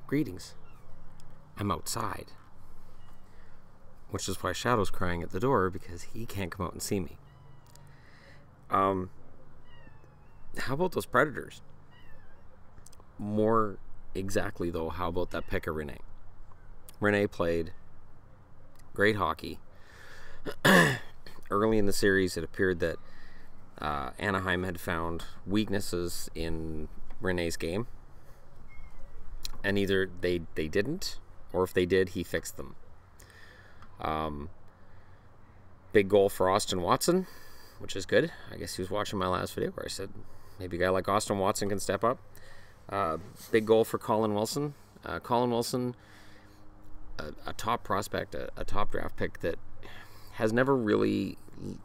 Greetings. I'm outside. Which is why Shadow's crying at the door, because he can't come out and see me. How about those Predators? More exactly, though, how about that Pekka Rinne? Rinne played great hockey. Early in the series, it appeared that Anaheim had found weaknesses in Rinne's game. And either they didn't, or if they did, he fixed them. Big goal for Austin Watson, which is good. I guess he was watching my last video where I said maybe a guy like Austin Watson can step up. Big goal for Colin Wilson. Colin Wilson, a top prospect, a top draft pick that has never really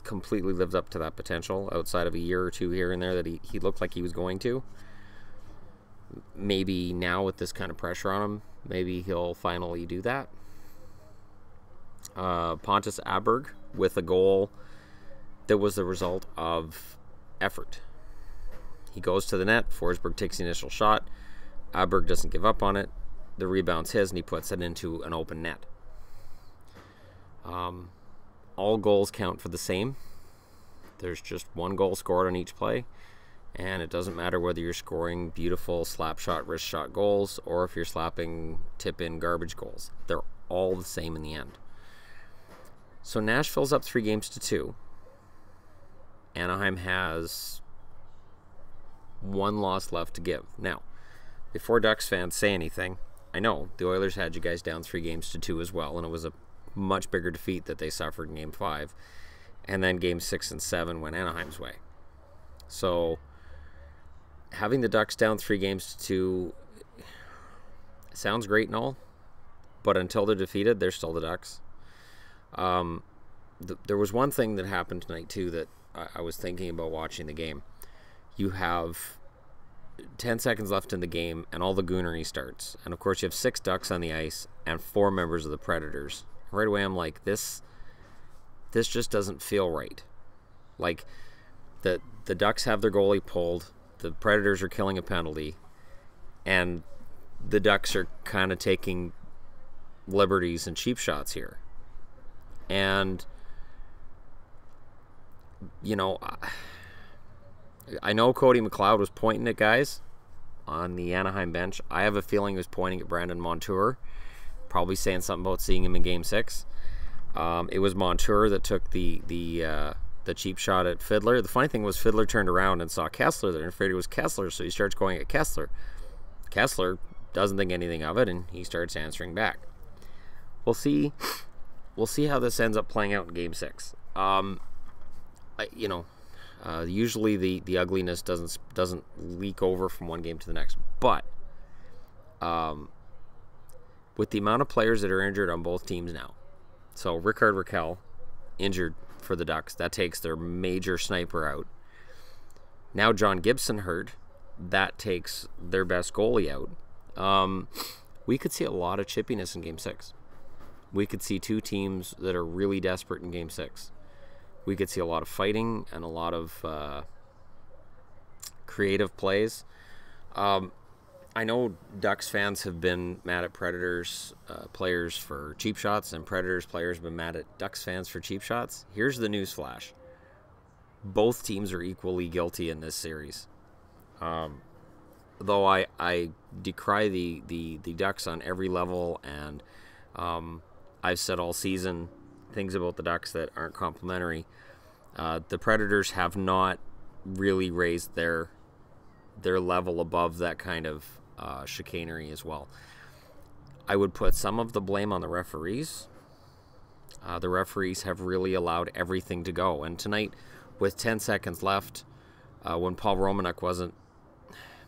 completely lived up to that potential outside of a year or two here and there that he looked like he was going to. Maybe now with this kind of pressure on him, maybe he'll finally do that. Pontus Aberg with a goal that was the result of effort. He goes to the net. Forsberg takes the initial shot. Aberg doesn't give up on it. The rebound's his, and he puts it into an open net. All goals count for the same. There's just one goal scored on each play, and it doesn't matter whether you're scoring beautiful slap shot, wrist shot goals, or if you're slapping tip-in garbage goals. They're all the same in the end. So Nashville's up 3-2. Anaheim has one loss left to give. Now, before Ducks fans say anything, I know the Oilers had you guys down 3-2 as well, and it was a much bigger defeat that they suffered in Game 5. And then Game 6 and 7 went Anaheim's way. So having the Ducks down 3-2 sounds great and all, but until they're defeated, they're still the Ducks. There was one thing that happened tonight too that I was thinking about watching the game. You have 10 seconds left in the game and all the goonery starts, and of course you have 6 Ducks on the ice and 4 members of the Predators. Right away I'm like, this just doesn't feel right. Like the Ducks have their goalie pulled, the Predators are killing a penalty, and the Ducks are kind of taking liberties and cheap shots here. And, you know, I know Cody McLeod was pointing at guys on the Anaheim bench. I have a feeling he was pointing at Brandon Montour, probably saying something about seeing him in Game 6. It was Montour that took the cheap shot at Fiddler. The funny thing was Fiddler turned around and saw Kessler there and afraid it was Kessler, so he starts going at Kessler. Kessler doesn't think anything of it, and he starts answering back. We'll see how this ends up playing out in Game 6. Usually the ugliness doesn't leak over from one game to the next, but with the amount of players that are injured on both teams now, so Rickard Rakell injured for the Ducks, that takes their major sniper out. Now John Gibson hurt, that takes their best goalie out. We could see a lot of chippiness in Game 6. We could see 2 teams that are really desperate in Game 6. We could see a lot of fighting and a lot of creative plays. I know Ducks fans have been mad at Predators players for cheap shots, and Predators players have been mad at Ducks fans for cheap shots. Here's the news flash. Both teams are equally guilty in this series. Though I decry the Ducks on every level, and I've said all season things about the Ducks that aren't complimentary. The Predators have not really raised their level above that kind of chicanery as well. I would put some of the blame on the referees. The referees have really allowed everything to go. And tonight, with 10 seconds left, when Paul Romanuk wasn't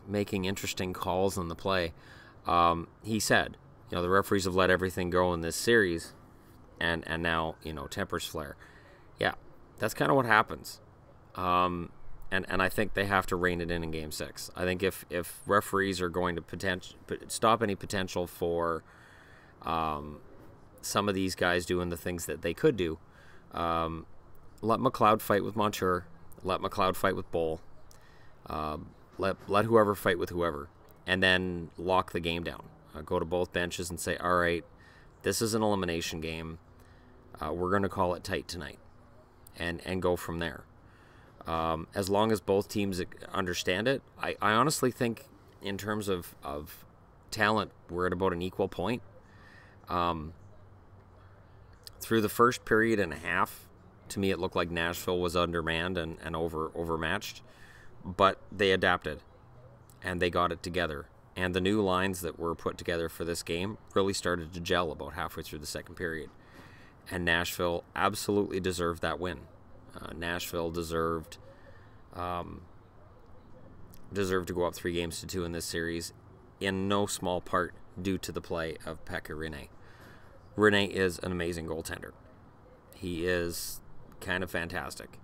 making interesting calls on the play, he said, the referees have let everything go in this series, and now, tempers flare. Yeah, that's kind of what happens. And I think they have to rein it in Game 6. I think if referees are going to stop any potential for some of these guys doing the things that they could do, let McLeod fight with Montour, let McLeod fight with Bull, let whoever fight with whoever, and then lock the game down. go to both benches and say, all right, this is an elimination game. We're going to call it tight tonight and go from there. As long as both teams understand it, I honestly think in terms of talent, we're at about an equal point. Through the first period and a half, to me it looked like Nashville was undermanned and overmatched, but they adapted and they got it together. And the new lines that were put together for this game really started to gel about halfway through the second period. And Nashville absolutely deserved that win. Nashville deserved to go up 3-2 in this series, in no small part due to the play of Pekka Rinne. Rinne is an amazing goaltender. He is kind of fantastic.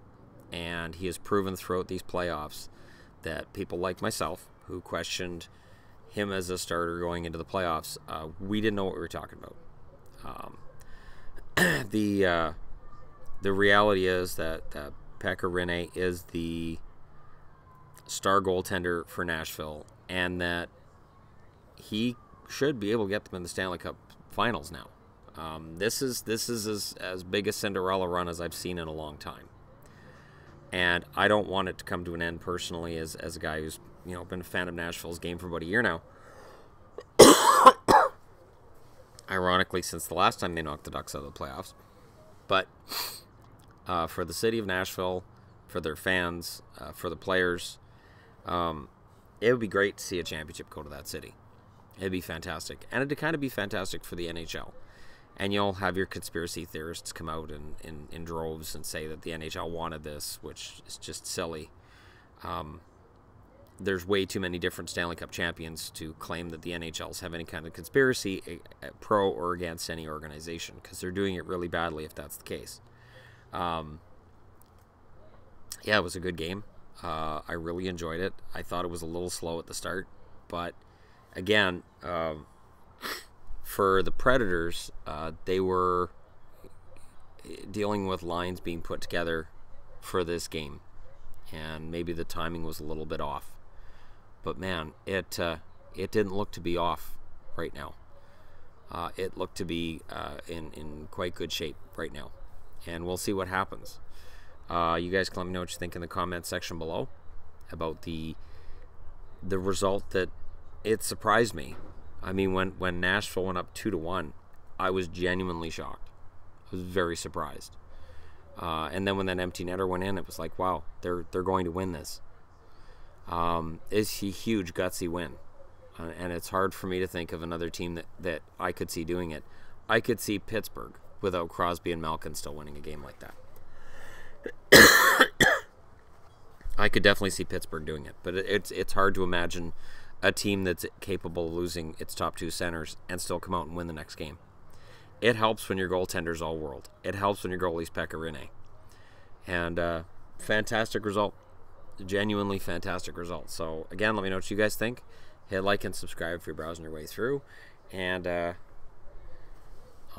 And he has proven throughout these playoffs that people like myself, who questioned him as a starter going into the playoffs, we didn't know what we were talking about. The reality is that Pekka Rinne is the star goaltender for Nashville, and that he should be able to get them in the Stanley Cup Finals now. This is as big a Cinderella run as I've seen in a long time, and I don't want it to come to an end personally as a guy who's been a fan of Nashville's game for about a year now. Ironically, since the last time they knocked the Ducks out of the playoffs. But for the city of Nashville, for their fans, for the players, it would be great to see a championship go to that city. It'd be fantastic. And it'd kind of be fantastic for the NHL. And you'll have your conspiracy theorists come out in droves and say that the NHL wanted this, which is just silly. There's way too many different Stanley Cup champions to claim that the NHLs have any kind of conspiracy pro or against any organization, because they're doing it really badly if that's the case. Yeah, it was a good game. I really enjoyed it. I thought it was a little slow at the start, but again, for the Predators, they were dealing with lines being put together for this game, and maybe the timing was a little bit off. But man, it didn't look to be off right now. It looked to be in quite good shape right now, and we'll see what happens. You guys can let me know what you think in the comments section below about the result. That it surprised me. I mean, when Nashville went up 2-1, I was genuinely shocked. I was very surprised. And then when that empty netter went in, it was like, wow, they're going to win this. It's a huge gutsy win, and it's hard for me to think of another team that I could see doing it. I could see Pittsburgh without Crosby and Malkin still winning a game like that. I could definitely see Pittsburgh doing it, but it's hard to imagine a team that's capable of losing its top two centers and still come out and win the next game. It helps when your goaltender's all world. It helps when your goalie's Pekka Rinne. And fantastic result. Genuinely fantastic result. So again, let me know what you guys think. Hit like and subscribe if you're browsing your way through. And on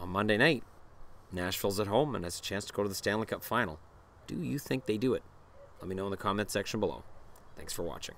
Monday night, Nashville's at home and has a chance to go to the Stanley Cup Final. Do you think they do it? Let me know in the comment section below. Thanks for watching.